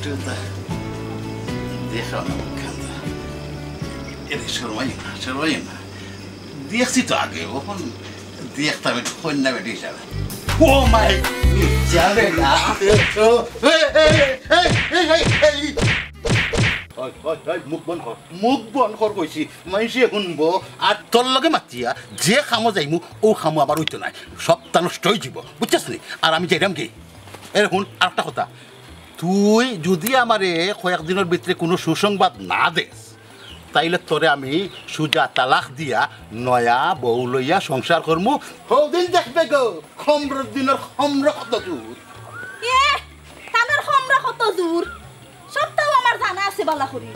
একটু দেখাও না মুখখানটা এটা সরমাই না দেখছি তো আগে ওখন দেখতাম একটু কন্যা বেটি হিসাবে ও মাই যাবে না মুখ বন্ধ কর কইছি মাইসি শুনবো আর তোর লগে মাতিয়া যে খামো যাইমু ও খামো আবার হইতো নাই সপ্তাহ নষ্ট হয়ে যাব বুঝছিস নি আর আমি যাইরাম কি এর শুন আর একটা কথা তুই যদি আমারে কয়েকদিনের ভিতরে কোনো সুসংবাদ না দেস তাইলে তোরে আমি সুজা তালাক দিয়া নয়া বউ লইয়া সংসার করমু হদিন দেখবে গো খমর দিনের খমর কত দূর তানের খমরা কত দূর সবটাও আমার জানা আছে বালা করি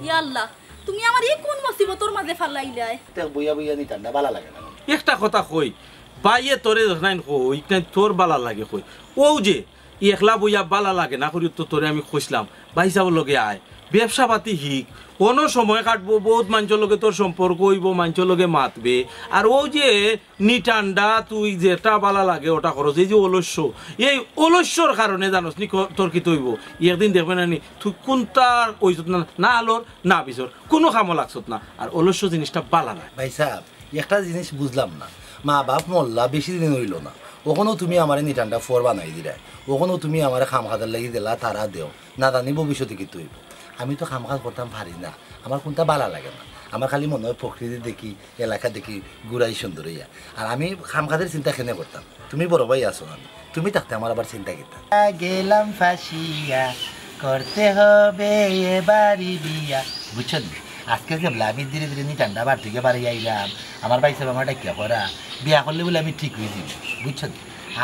ইয়া আল্লাহ তুমি আমার এই কোন মুসিবতর মাঝে ফালাইলাই তে বইয়া বইয়া নি ঠান্ডা বালা লাগে না একটা কথা কই বাইয়ে তোরে নাই কই তোর বালা লাগে কই ও যে একলা বইয়া বালা লাগে না করি তো তোরে আমি কইছিলাম ভাই সাহেব লগে আয় ব্যবসা পাতি শিখ কোনো সময় কাটবো বহুত মানুষের লগে তোর সম্পর্ক হইব মানুষের লগে মাতবে আর ও যে নিটান্ডা তুই যেটা বালা লাগে ওটা করো এই যে অলস্য এই অলস্যর কারণে জানোস নি তোর কি তৈব একদিন দেখবে না নি তুই কোনটার কইছত না আলোর না বিচর কোনো কামও লাগছত না আর অলস্য জিনিসটা বালা না ভাই সাহেব একটা জিনিস বুঝলাম না মা বাপ মল্লা বেশি দিন হইল না ওখানেও তুমি আমার নিটানটা ফোর বানাই দিলে ওখানেও তুমি আমার খাম খাদার লাগি দিলা তারা দেও না জানি ভবিষ্যতে কি তৈব আমি তো খাম খাদ করতাম পারি না আমার কোনটা বালা লাগে না আমার খালি মনে হয় প্রকৃতি দেখি এলাকা দেখি ঘুরাই সুন্দর হইয়া আর আমি খাম খাদের চিন্তা খেনে করতাম তুমি বড় ভাই আসো আমি তুমি থাকতে আমার আবার চিন্তা করতাম গেলাম ফাঁসিয়া করতে হবে এবারই বিয়া বুঝছেন আজকে কেবল আমি ধীরে ধীরে নিটান্ডা বার থেকে বাড়ি আইলাম আমার ভাই সাহেব আমার ডাকিয়া করা বিয়া করলে বলে আমি ঠিক হয়ে দিব বুঝছেন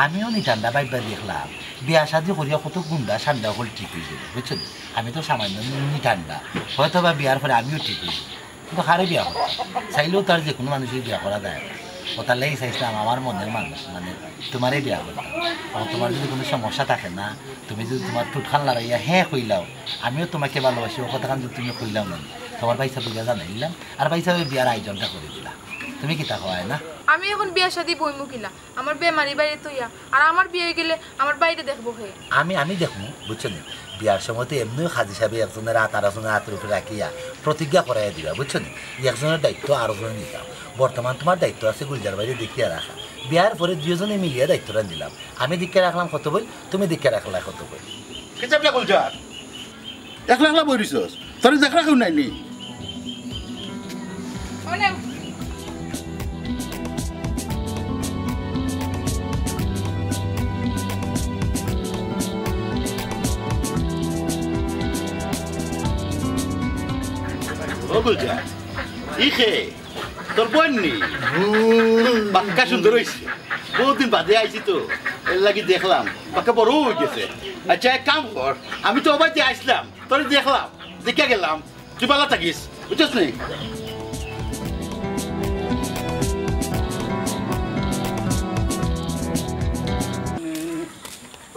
আমিও নিটান্ডা বাইবার দেখলাম বিয়া শাদি করিয়া কত গুন্ডা ঠান্ডা হল ঠিক হয়ে যাবে বুঝছেন আমি তো সামান্য নিটান্ডা হয়তো বা বিয়ার পরে আমিও ঠিক হয়ে যাবো কিন্তু হারে বিয়া করা চাইলেও তার যে কোনো মানুষের বিয়া করা যায় ওটার লাগি চাইছিলাম আমার মনের মানুষ মানে তোমারই বিয়া করতাম তোমার যদি কোনো সমস্যা থাকে না তুমি যদি তোমার টুটখান লড়াইয়া হ্যাঁ কইলাও আমিও তোমাকে ভালোবাসি ও কথাখান যদি তুমি কইলাও না তোমার ভাই সাহেব বিয়া জানাইলাম আর ভাই সাহেব বিয়ার আয়োজনটা করে দিলাম তুমি কি তা হয় না আমি এখন বিয়া শাদি বইমু কিলা আমার বেমারি বাইরে তৈয়া আর আমার বিয়ে গেলে আমার বাইরে দেখবো হে আমি দেখবো বুঝছেন বিয়ার সময় তো এমনিও হাজি সাহেব একজনের আরেকজনের হাতের উপরে রাখিয়া প্রতিজ্ঞা করাইয়া দিবা বুঝছেন একজনের দায়িত্ব আরেকজনে নিতাম বর্তমান তোমার দায়িত্ব আছে গুলজার বাইরে দেখিয়া রাখা বিয়ার পরে দুজনে মিলিয়ে দায়িত্বটা দিলাম আমি দেখিয়া রাখলাম কত বই তুমি দেখিয়া রাখলা কত বই কেচাপলা গুলজার একলা একলা বই দিছস তোর দেখা কেউ নাইনি গুলজার ইখে তোর বোননি বাক্কা সুন্দর হয়েছে বহুদিন বাদে আইছি তো এর লাগি দেখলাম বাক্কা বড় হয়ে গেছে আচ্ছা এক কাম কর আমি তো অবাইতে আসলাম তোর দেখলাম দেখে গেলাম তুই ভালো থাকিস বুঝছিস নি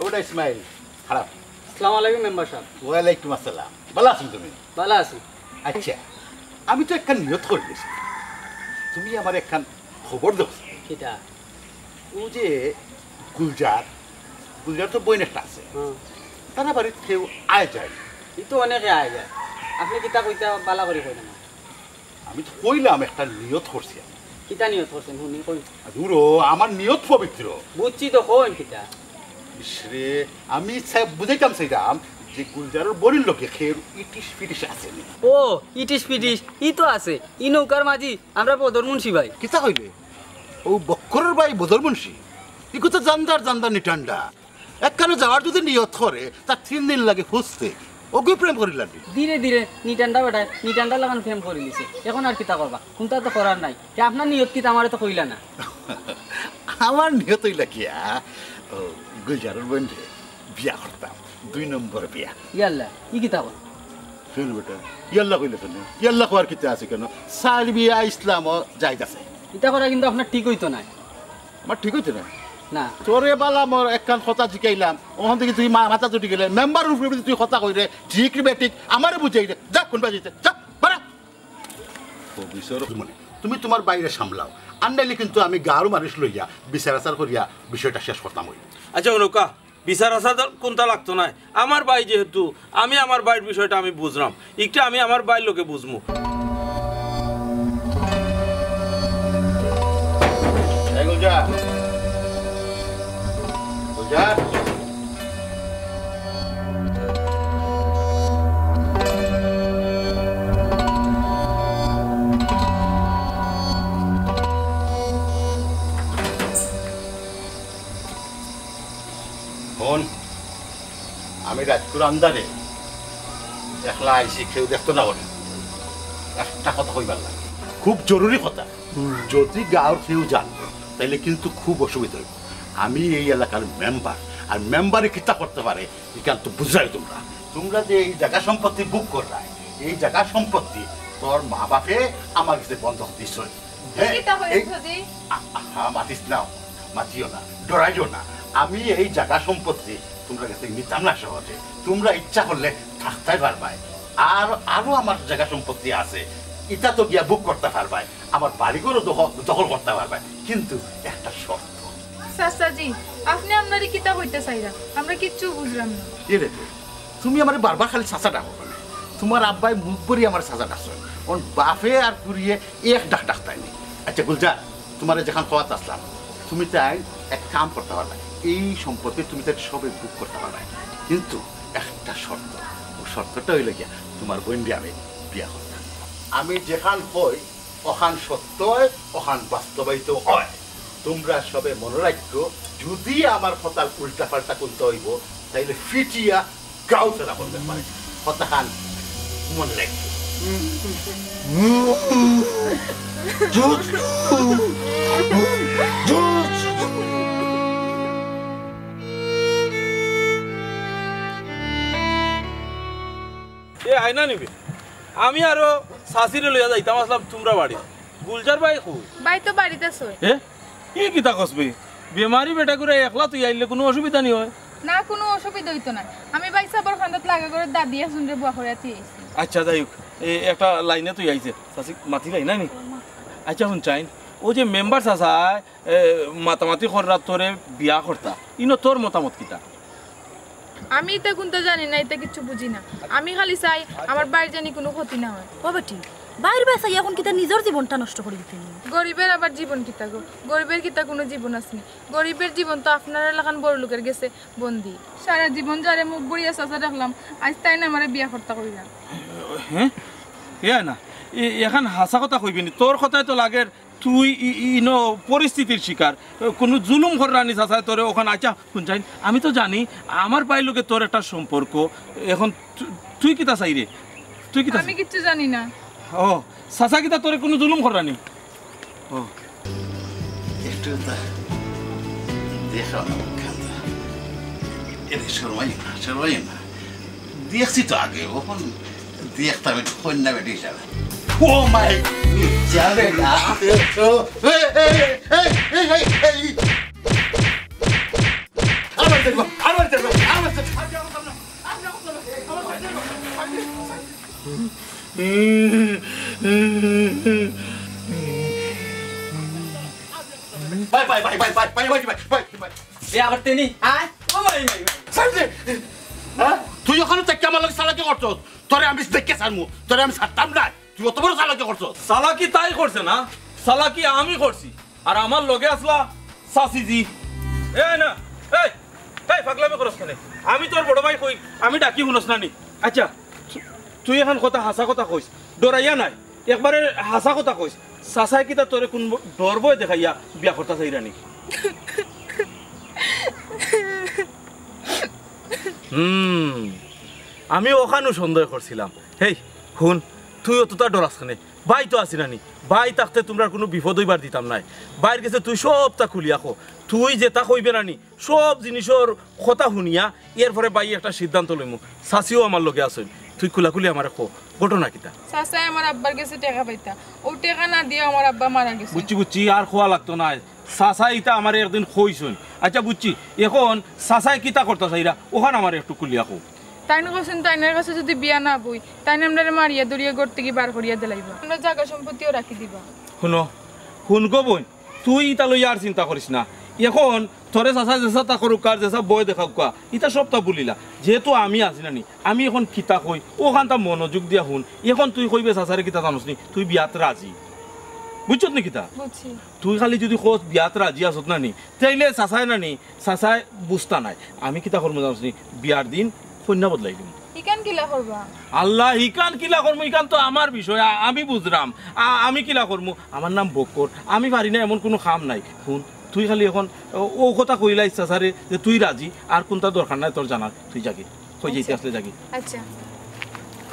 ওটা ইসমাইল খারাপ আসসালামু আলাইকুম মেম্বার সাহেব ওয়ালাইকুম আসসালাম ভালো আছেন তুমি ভালো আছি আচ্ছা আমি তো একখান নিয়ত করে গেছি তুমি আমার একখান খবর দেব কিটা ও যে গুলজার তো বইন একটা আছে তারা বাড়িতে কেউ আয় যায় ই তো অনেকে আয় যায় আপনি কিতা কইতা বালা করে কই না আমি তো কইলাম একটা নিয়ত করছি কিতা নিয়ত করছেন শুনি কই দূরো আমার নিয়ত পবিত্র বুঝছি তো কই কিতা ইসরে আমি বুঝাইতাম সেইটাম যে গুলজারের বড়ির লোকে খের ইটিস ফিটিস আছে ও ইটিস পিটিস ই তো আছে ই নৌকার মাঝি আমরা বদর মুন্সি ভাই কিতা কইবে ও বক্করের ভাই বদর মুন্সি ই কথা জানদার নিটান্ডা একখানে যাওয়ার যদি নিয়ত করে তার 3 দিন লাগে খুঁজতে ওকে প্রেম করিলাম ধীরে ধীরে নিটান্ডা বেটায় নিটান্ডা লাগান ফেম করে লিছে এখন আর কিতা করবা কোনটা তো করার নাই আপনার নিয়ত কিতা আমারে তো কইলা না আমার নিয়ত হইলা কিয়া গুলজারের বন্ধে বিয়া করতাম 2 নম্বর বিয়া ইয়াল্লা ই কিতা কর শুন বেটা ইয়াল্লা কইলে কেন ইয়াল্লা কোয়ার কিতা আছে কেন সাল বিয়া ইসলামও যাইতাছে এটা করা কিন্তু আপনার ঠিক হইতো না আমার ঠিক হইতো না না তোরে বালা মোর একখান কথা জিকাইলাম ওখান থেকে তুই মাথা চুটি গেলে মেম্বারের উপরে তুই কথা কই রে ঠিক রে বেঠিক আমারে বুঝাই দে যা কোন বাজিতে যা বাড়া ও বিসর তুমি তোমার বাইরে সামলাও আন্ডাইলে কিন্তু আমি গারো মানুষ লইয়া বিচার আচার করিয়া বিষয়টা শেষ করতাম হই আচ্ছা নৌকা বিচার আসাদ কোনটা লাগতো না আমার ভাই যেহেতু আমি আমার ভাইয়ের বিষয়টা আমি বুঝলাম একটা আমি আমার ভাইয়ের লোকে বুঝমু আমি রাজপুর আন্দারে একলা আইসি কেউ দেখতো না বলে একটা কথা কইবার লাগে খুব জরুরি কথা যদি গাঁর কেউ যান তাইলে কিন্তু খুব অসুবিধা হইব আমি এই এলাকার মেম্বার আর মেম্বারে কিতা করতে পারে এখান তো বুঝাই তোমরা যে এই জায়গা সম্পত্তি বুক করলাই এই জায়গা সম্পত্তি তোর মা বাপে আমার কাছে বন্ধক দিস মাতিস নাও মাতিও না ডরাইও না আমি এই জায়গা সম্পত্তি তোমরা কাছে নিতাম না সহজে তোমরা ইচ্ছা করলে থাকতে পারবাই আর আরো আমার জায়গা সম্পত্তি আছে এটা তো গিয়া বুক করতে পারবাই আমার বাড়িঘরও দখল করতে পারবাই কিন্তু একটা শর্ত চাচাজি আপনি আপনারই কিতা হইতে চাইরা আমরা কিচ্ছু বুঝলাম না এরে তুমি আমার বারবার খালি চাচা ডাকো তোমার আব্বাই মুখ ভরি আমার চাচা ডাকছ ওর বাপে আর পুরিয়ে এক ডাক তাইনি আচ্ছা গুলজার তোমার যেখান খাওয়াতে আসলাম তুমি তাই এক কাম করতে পারবে এই সম্পত্তি তুমি তাই সবে বুক করতে পারবে কিন্তু একটা শর্ত ও শর্তটা হইলে গিয়া তোমার বোনকে আমি বিয়া করতাম আমি যেখান হই ওখান সত্য হয় ওখান বাস্তবায়িত হয় তোমরা সবে মনে রাখো যদি আমার কথার উল্টা পাল্টা করতে হইব তাইলে ফিটিয়া গাও ফেরা করতে পারে কথাখান মনে রাখো এ আয়না নিবি আমি আরো শাশিরে লইয়া যাইতাম আসলাম তোমরা বাড়ি গুলজার ভাই কই ভাই তো বাড়িতে আছে এ কি কিতা কসবি বেমারি বেটা করে একলা তুই আইলে কোনো অসুবিধা নি হয় না কোনো অসুবিধা হইতো না আমি ভাই সাবর খান্দাত লাগা করে দাদি শুনরে বুয়া করে আছি আচ্ছা যাই হোক একটা লাইনে তুই আইছে শাশি মাতি লাই না নি আচ্ছা শুন চাইন ও যে মেম্বার চাচা মাতামাতি কররা তোরে বিয়া করতা ইনো তোর মতামত কিতা আমি এটা কোনটা জানি না এটা কিছু বুঝি না আমি খালি চাই আমার বাড়ি জানি কোনো ক্ষতি না হয় ও বেটি বাইর বাসাই এখন কিতা নিজের জীবনটা নষ্ট করে দিতে গরিবের আবার জীবন কিতা গো গরিবের কিতা কোনো জীবন আছে গরিবের জীবন তো আপনার এলাকান বড় লোকের গেছে বন্দি সারা জীবন যারে মুখ বুড়িয়া চাচা রাখলাম আজ তাই না আমার বিয়া করতে কইলাম হ্যাঁ ইয়া না এখন হাসা কথা কইবি নি তোর কথাই তো লাগে তুই ইনো পরিস্থিতির শিকার কোনো জুলুম ঘর রানি চাচায় তোরে ওখানে আচ্ছা শুন চাই আমি তো জানি আমার পাই লোকে তোর একটা সম্পর্ক এখন তুই কিতা চাই রে তুই কিতা আমি কিচ্ছু জানি না ও চাচা কিতা তোরে কোনো জুলুম ঘর রানি ও একটু দেখো এদের সরমাই না দেখছি তো আগে ওখান দেখতাম একটু কন্যা বেটি হিসাবে ও মাই যাবে না তুই ওখানে আমার লোক চালাকি করছো তোরে আমি দেখে ছাড়মু তোরে আমি ছাড়তাম না তুই অত বড় চালাকি করছো চালাকি তাই করছে না চালাকি আমি করছি আর আমার লগে আসলা সাসিজি এ না এই এই পাগলামি করছ কেন আমি তোর বড় ভাই কই আমি ডাকি শুনস না নি আচ্ছা তুই এখন কথা হাসা কথা কইস ডরাইয়া নাই একবারে হাসা কথা কইস চাচাই কিতা তোরে কোন ডর বই দেখাইয়া বিয়া করতা চাইরা নি আমি ওখানেও সন্দেহ করছিলাম হেই শুন তুই অতটা ডরাস খানে ভাই তো আসি নানি ভাই থাকতে তোমরা কোনো বিপদ হইবার দিতাম নাই বাইর গেছে তুই সবটা খুলিয়া খো তুই যেটা কইবে নানি সব জিনিসের কথা শুনিয়া এরপরে বাই একটা সিদ্ধান্ত লইমু চাচিও আমার লগে আসেন তুই খুলাখুলি আমার খো ঘটনা কিতা চাচাই আমার আব্বার কাছে টাকা পাইতা ও টাকা না দিয়ে আমার আব্বা মারা গেছে বুঝছি আর খোয়া লাগতো না চাচাই ইটা আমার একদিন খইছুন আচ্ছা বুঝছি এখন চাচাই কিতা করতে চাইরা ওখানে আমার একটু খুলিয়া খো তাইন কোসেন তাইনের কাছে যদি বিয়া না বই তাইন আমরা মারিয়া দরিয়া গড় থেকে বার করিয়া দিলাইবা আমরা জায়গা সম্পত্তিও রাখি দিবা শুনো শুন গো বোন তুই ইটা লইয়া আর চিন্তা করিস না এখন তোরে চাচা যেসা তা করুক আর যেসা বই দেখাও কোয়া ইটা সবটা বলিলা যেহেতু আমি আছি নানি আমি এখন কিতা কই ওখান তা মনোযোগ দিয়া শুন এখন তুই কইবে চাচারে কিতা জানোস নি তুই বিয়াত রাজি বুঝছত নি কিতা বুঝছি তুই খালি যদি খোঁজ বিয়াত রাজি আসত নানি তাইলে চাচাই নানি চাচাই বুঝতা নাই আমি কিতা করবো জানোস নি বিয়ার দিন কন্যা বদলাই দিম ইকান কিলা করবা আল্লাহ ইকান কিলা করবো ইকান তো আমার বিষয় আমি বুঝলাম আমি কিলা করবো আমার নাম বক্কর আমি পারি না এমন কোনো কাম নাই শুন তুই খালি এখন ও কথা কইলা ইচ্ছা সারে যে তুই রাজি আর কোনটা দরকার নাই তোর জানার তুই জাগি কই যেতে আসলে জাগি আচ্ছা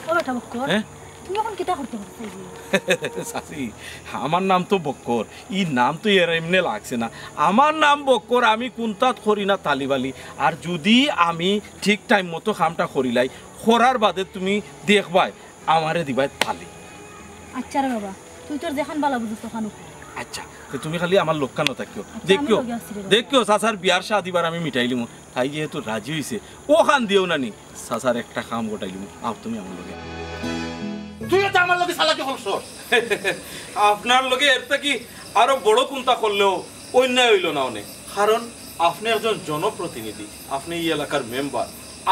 ও বেটা বক্কর হ্যাঁ তুমি এখন কিতা করতে পারছো সাসি আমার নাম তো বক্কর ই নাম তো এর এমনি লাগছে না আমার নাম বক্কর আমি কোনটাত করি না তালিবালি আর যদি আমি ঠিক টাইম মতো কামটা করিলাই করার বাদে তুমি দেখবাই আমারে দিবাই তালি আচ্ছা রে বাবা তুই তোর যেখান বালা বুঝছ তখন আচ্ছা তো তুমি খালি আমার লোকখানো থাকিও আচ্ছা, দেখিও আমি লগে আছি রে বাবা। দেখিও চাচার বিয়ার শাদিবার আমি মিটাইলিম তাই যেহেতু রাজি হইছে ও খান দিও না নি চাচার একটা কাম গোটাইলিম আও তুমি আমার লগে তুই তো আমার লগে চালাকি করছ আপনার লগে এর থেকে আরো বড় কোনটা করলেও অন্যায় হইল না অনেক কারণ আপনি একজন জনপ্রতিনিধি আপনি এই এলাকার মেম্বার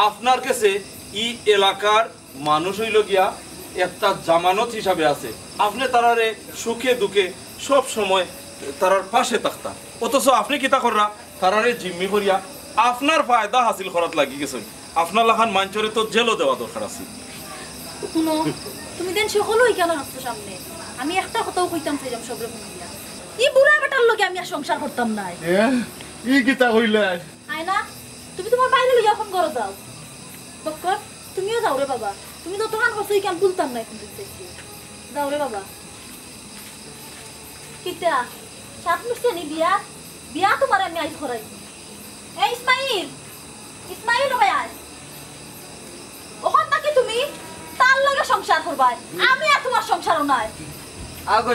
আপনার কাছে এই এলাকার মানুষ হইল গিয়া একটা জামানত হিসাবে আছে আপনি তারারে সুখে দুঃখে সব সময় তারার পাশে থাকতা অথচ আপনি কিতা কররা তারারে জিম্মি করিয়া আপনার ফায়দা হাসিল করাত লাগি গেছেন আপনার লাখান মাঞ্চরে তো জেলও দেওয়া দরকার আছে শুনো তুমি দেন সকলই কেন আসছো সামনে আমি একটা কথাও কইতাম চাইলাম সবরে ফোন দিয়া ই বুড়া বেটার লগে আমি আর সংসার করতাম না ই গীতা হইলে আয়না তুমি তোমার বাইরে লইয়া ফোন করো যাও বক্কর তুমিও যাও রে বাবা তুমি তো তোমার কথা কেন বলতাম না এখন দেখছি যাও রে বাবা কিতা সাত মিশতে নি বিয়া বিয়া তোমার আমি আইজ করাই এই ইসমাইল ইসমাইল ভাই আয় ওখান থেকে তুমি তার লগে সংসার করবা আমি আর তোমার সংসারও নাই আগো